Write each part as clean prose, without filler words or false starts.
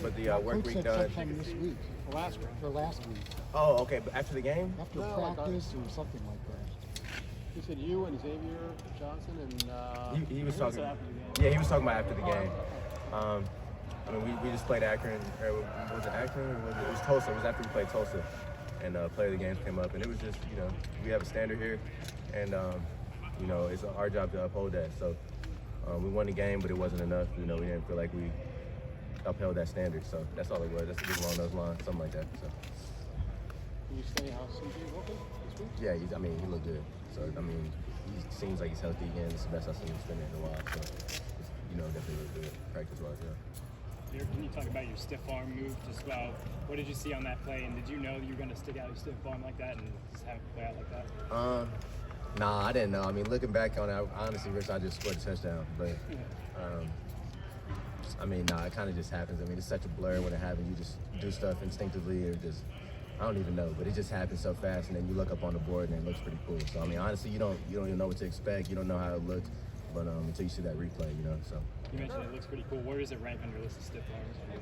But the work week said done. sometime this week, or last week, Oh, okay. But after the game? after practice or something like that. He said you and Xavier Johnson and He was talking. after the game. Yeah, he was talking about after the game. I mean, we just played Akron. Was it Akron? Or it was Tulsa. It was after we played Tulsa, and player of the games came up, and it was just we have a standard here, and it's our job to uphold that. So we won the game, but it wasn't enough. We didn't feel like we upheld that standard. So that's all it was. That's just along those lines, something like that. So. Can you say how CJ looking this week? Yeah, he looked good. So he seems like he's healthy again. It's the best I've seen him spend in a while. So definitely looked good practice-wise. Yeah. Can you talk about your stiff arm move? Just about what did you see on that play, and did you know you were going to stick out your stiff arm like that and just have it play out like that? Nah, I didn't know. I mean, looking back on it, I honestly wish I just scored a touchdown. But it kind of just happens. I mean, it's such a blur when it happens. You just do stuff instinctively, or just I don't even know. But it just happens so fast, and then you look up on the board and it looks pretty cool. So I mean, honestly, you don't even know what to expect. You don't know how it looks, but until you see that replay, So. You mentioned it looks pretty cool. Where does it rank on your list of stiff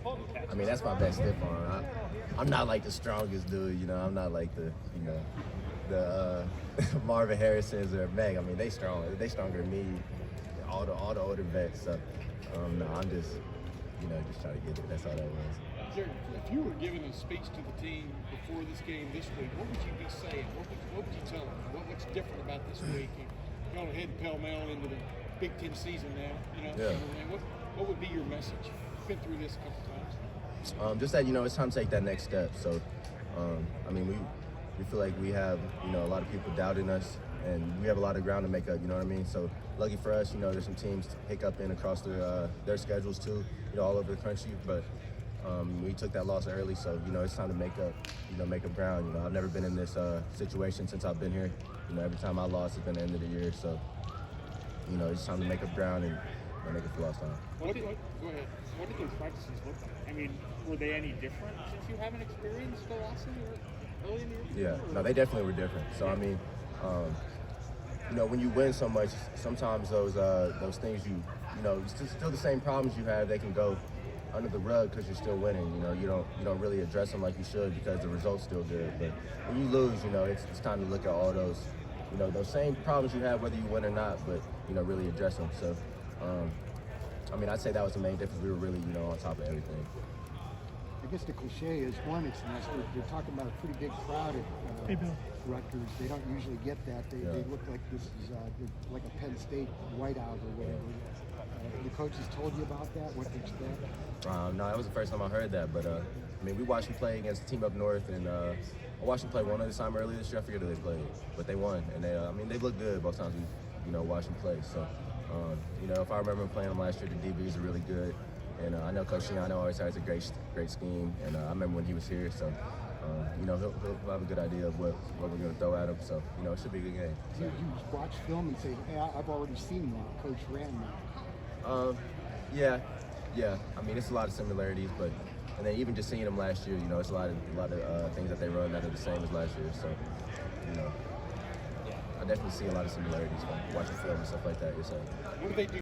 arms? I mean, that's my best stiff arm. I'm not like the strongest dude, I'm not like the Marvin Harrisons or Meg. I mean, they strong. They stronger than me. All the older vets. So, no, I'm just trying to get it. That's all that was. Garrett, if you were giving a speech to the team before this game this week, what would you be saying? What would you tell them? What's different about this week? You're going to head pell-mell into the Big Ten season now, Yeah. What would be your message? You've been through this a couple times. Just that it's time to take that next step. So, we feel like we have a lot of people doubting us, and we have a lot of ground to make up. You know what I mean? So lucky for us, there's some teams to pick up in across their schedules too, all over the country. But we took that loss early, so it's time to make up ground. I've never been in this situation since I've been here. Every time I lost, it's been the end of the year. So. It's time to make up ground and make it for last time. Go ahead. What did those practices look like? I mean, were they any different since you haven't experienced the last or early in the year? Yeah, no, they definitely were different. So when you win so much, sometimes those things it's still the same problems you have. They can go under the rug because you're still winning. You don't really address them like you should because the result's still good. But when you lose, it's time to look at all those. Those same problems you have whether you win or not, but really address them. So, I'd say that was the main difference. We were really, on top of everything. I guess the cliche is Hornets nest. They're talking about a pretty big crowd at Rutgers. They don't usually get that. They look like this is like a Penn State whiteout or whatever. The coaches told you about that? What to expect? No, that was the first time I heard that. But we watched them play against a team up north, and I watched them play one other time earlier this year. I forget who they played, but they won, and they looked good both times we watched them play. So if I remember playing them last year, the DBs are really good, and I know Coach Shiano always has a great scheme, and I remember when he was here. So he'll have a good idea of what we're going to throw at him. So it should be a good game. So. You watch film and say, "Hey, I've already seen that. Coach ran that." Yeah. It's a lot of similarities, but and then even just seeing them last year, it's a lot of things that they run that are the same as last year. So, I definitely see a lot of similarities when watching film and stuff like that. You're saying. What do they do